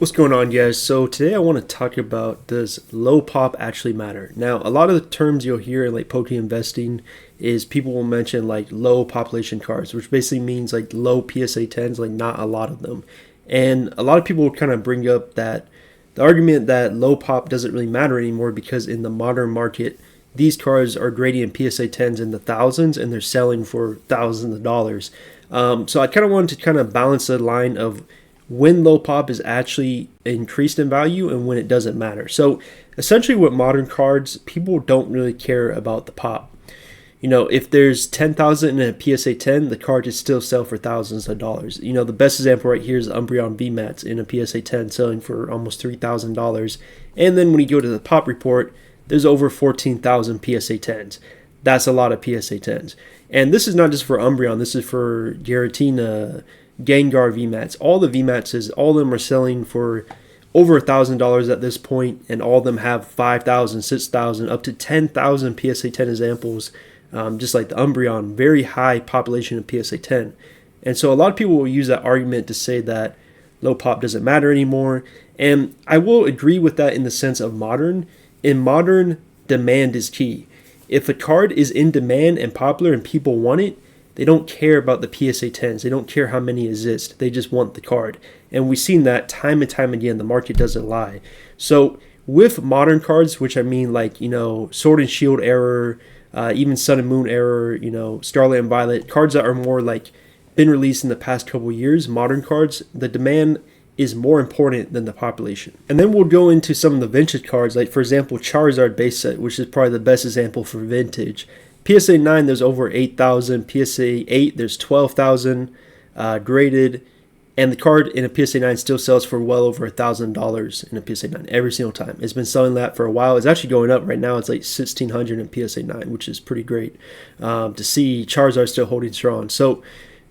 What's going on, guys? So today I want to talk about, does low pop actually matter? Now, a lot of the terms you'll hear in like poker investing is people will mention like low population cards, which basically means like low PSA 10s, like not a lot of them. And a lot of people will kind of bring up that the argument that low pop doesn't really matter anymore because in the modern market, these cards are grading in PSA 10s in the thousands and they're selling for thousands of dollars. So I kind of wanted to kind of balance the line of when low pop is actually increased in value and when it doesn't matter. So essentially with modern cards, people don't really care about the pop. You know, if there's 10,000 in a PSA 10, the card is still sell for thousands of dollars. You know, the best example right here is Umbreon VMAX in a PSA 10 selling for almost $3,000. And then when you go to the pop report, there's over 14,000 PSA 10s. That's a lot of PSA 10s. And this is not just for Umbreon, this is for Giratina, Gengar VMAX. All the VMAXs, all of them are selling for over $1,000 at this point, and all of them have 5,000, 6,000, up to 10,000 PSA 10 examples, just like the Umbreon, very high population of PSA 10. And so a lot of people will use that argument to say that low pop doesn't matter anymore. And I will agree with that in the sense of modern. In modern, demand is key. If a card is in demand and popular and people want it, they don't care about the PSA 10s. They don't care how many exist. They just want the card. And we've seen that time and time again. The market doesn't lie. So with modern cards, which I mean like, you know, Sword and Shield era, even Sun and Moon era, you know, Scarlet and Violet, cards that are more like been released in the past couple years, modern cards, the demand is more important than the population. And then we'll go into some of the vintage cards, like for example, Charizard base set, which is probably the best example for vintage. PSA 9, there's over 8,000. PSA 8, there's 12,000 graded. And the card in a PSA 9 still sells for well over $1,000 in a PSA 9 every single time. It's been selling that for a while. It's actually going up right now. It's like 1,600 in PSA 9, which is pretty great to see Charizard still holding strong. So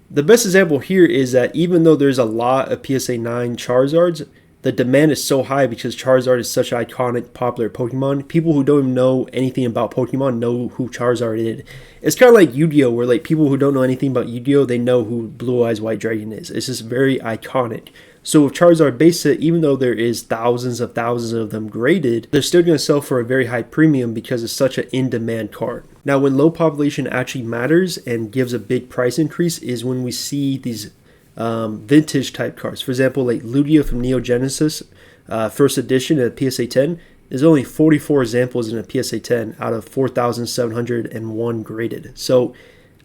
the best example here is that even though there's a lot of PSA 9 Charizards, the demand is so high because Charizard is such an iconic, popular Pokemon. People who don't even know anything about Pokemon know who Charizard is. It's kind of like Yu-Gi-Oh, where like people who don't know anything about Yu-Gi-Oh, they know who Blue Eyes White Dragon is. It's just very iconic. So with Charizard base set, even though there is thousands of them graded, they're still going to sell for a very high premium because it's such an in-demand card. Now, when low population actually matters and gives a big price increase is when we see these vintage type cards. For example, like Lugia from Neo Genesis, first edition at PSA 10. There's only 44 examples in a PSA 10 out of 4,701 graded. So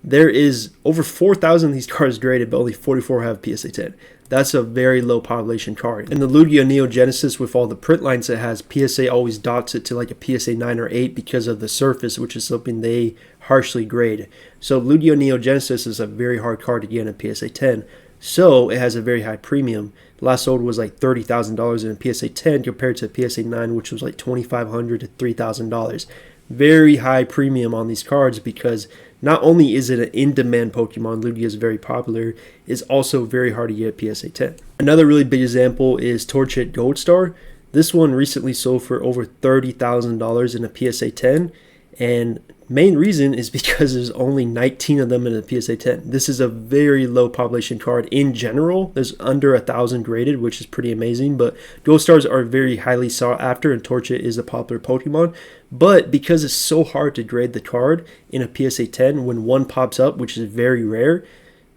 there is over 4,000 of these cards graded, but only 44 have PSA 10. That's a very low population card. And the Lugia Neo Genesis, with all the print lines it has, PSA always dots it to like a PSA 9 or 8 because of the surface, which is something they harshly grade. So Lugia Neo Genesis is a very hard card to get in a PSA 10. So it has a very high premium. Last sold was like $30,000 in a PSA 10 compared to a PSA 9, which was like $2,500 to $3,000. Very high premium on these cards because not only is it an in-demand Pokemon, Lugia is very popular, it's also very hard to get a PSA 10. Another really big example is Torchic Gold Star. This one recently sold for over $30,000 in a PSA 10, and main reason is because there's only 19 of them in a PSA 10. This is a very low population card in general. There's under 1,000 graded, which is pretty amazing, but Gold Stars are very highly sought after, and Torchic is a popular Pokemon. But because it's so hard to grade the card in a PSA 10, when one pops up, which is very rare,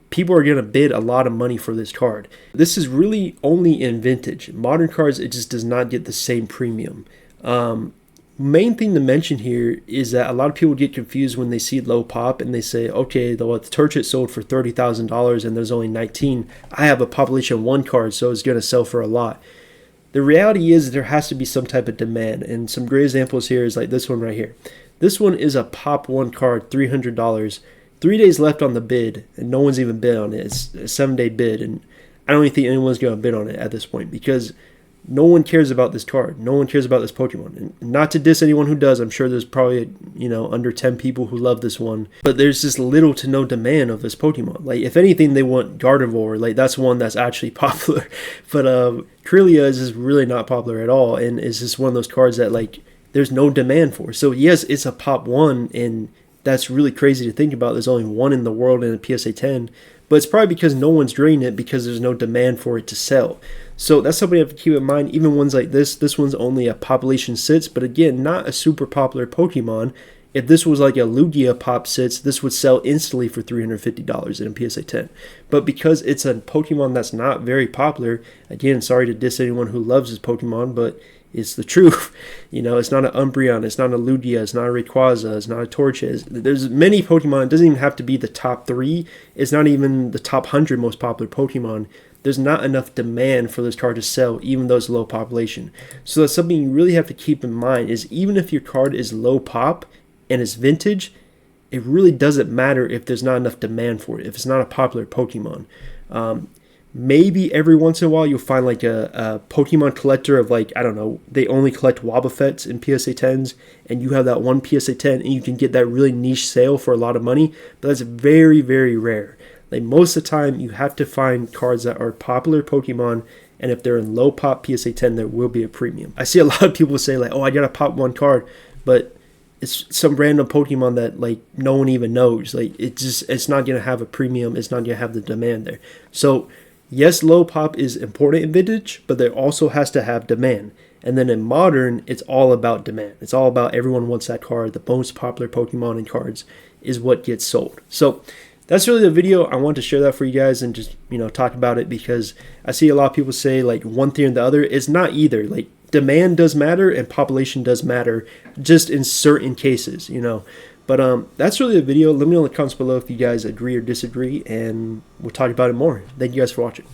people are going to bid a lot of money for this card. This is really only in vintage. Modern cards, it just does not get the same premium. Main thing to mention here is that a lot of people get confused when they see low pop and they say, okay, the Torchic sold for $30,000 and there's only 19. I have a population 1 card, so it's going to sell for a lot. The reality is there has to be some type of demand, and some great examples here is like this one right here. This one is a pop 1 card, $300. 3 days left on the bid, and no one's even bid on it. It's a 7-day bid, and I don't even think anyone's going to bid on it at this point because no one cares about this card. No one cares about this Pokemon. And not to diss anyone who does. I'm sure there's probably, under 10 people who love this one. But there's just little to no demand of this Pokemon. Like, if anything, they want Gardevoir. Like, that's one that's actually popular. But Kirlia is just really not popular at all. And it's just one of those cards that, like, there's no demand for. So, yes, it's a pop 1 and that's really crazy to think about. There's only one in the world in a PSA 10, but it's probably because no one's draining it because there's no demand for it to sell. So that's something you have to keep in mind. Even ones like this one's only a population 6, but again, not a super popular Pokemon. If this was like a Lugia Pop 6, this would sell instantly for $350 in a PSA 10. But because it's a Pokemon that's not very popular, again, sorry to diss anyone who loves this Pokemon, but it's the truth. It's not an Umbreon, it's not a Lugia, it's not a Rayquaza, it's not a Torchic. There's many Pokemon. It doesn't even have to be the top 3. It's not even the top 100 most popular Pokemon. There's not enough demand for this card to sell, even though it's low population. So that's something you really have to keep in mind, is even if your card is low pop and it's vintage, it really doesn't matter if there's not enough demand for it, if it's not a popular Pokemon. Maybe every once in a while you'll find like a Pokemon collector of, like, I don't know, they only collect Wobbuffets in PSA 10s, and you have that one PSA 10 and you can get that really niche sale for a lot of money, but that's very, very rare. Like, most of the time you have to find cards that are popular Pokemon, and if they're in low pop PSA 10, there will be a premium. I see a lot of people say like, oh, I gotta pop one card, but it's some random Pokemon that like no one even knows. Like, it's not gonna have a premium, it's not gonna have the demand there. So yes, low pop is important in vintage, but there also has to have demand. And then in modern, it's all about demand. It's all about everyone wants that card. The most popular Pokemon and cards is what gets sold. So that's really the video. I wanted to share that for you guys and just, talk about it, because I see a lot of people say like one thing or the other. It's not either. Like, demand does matter and population does matter, just in certain cases, But that's really the video. Let me know in the comments below if you guys agree or disagree, and we'll talk about it more. Thank you guys for watching.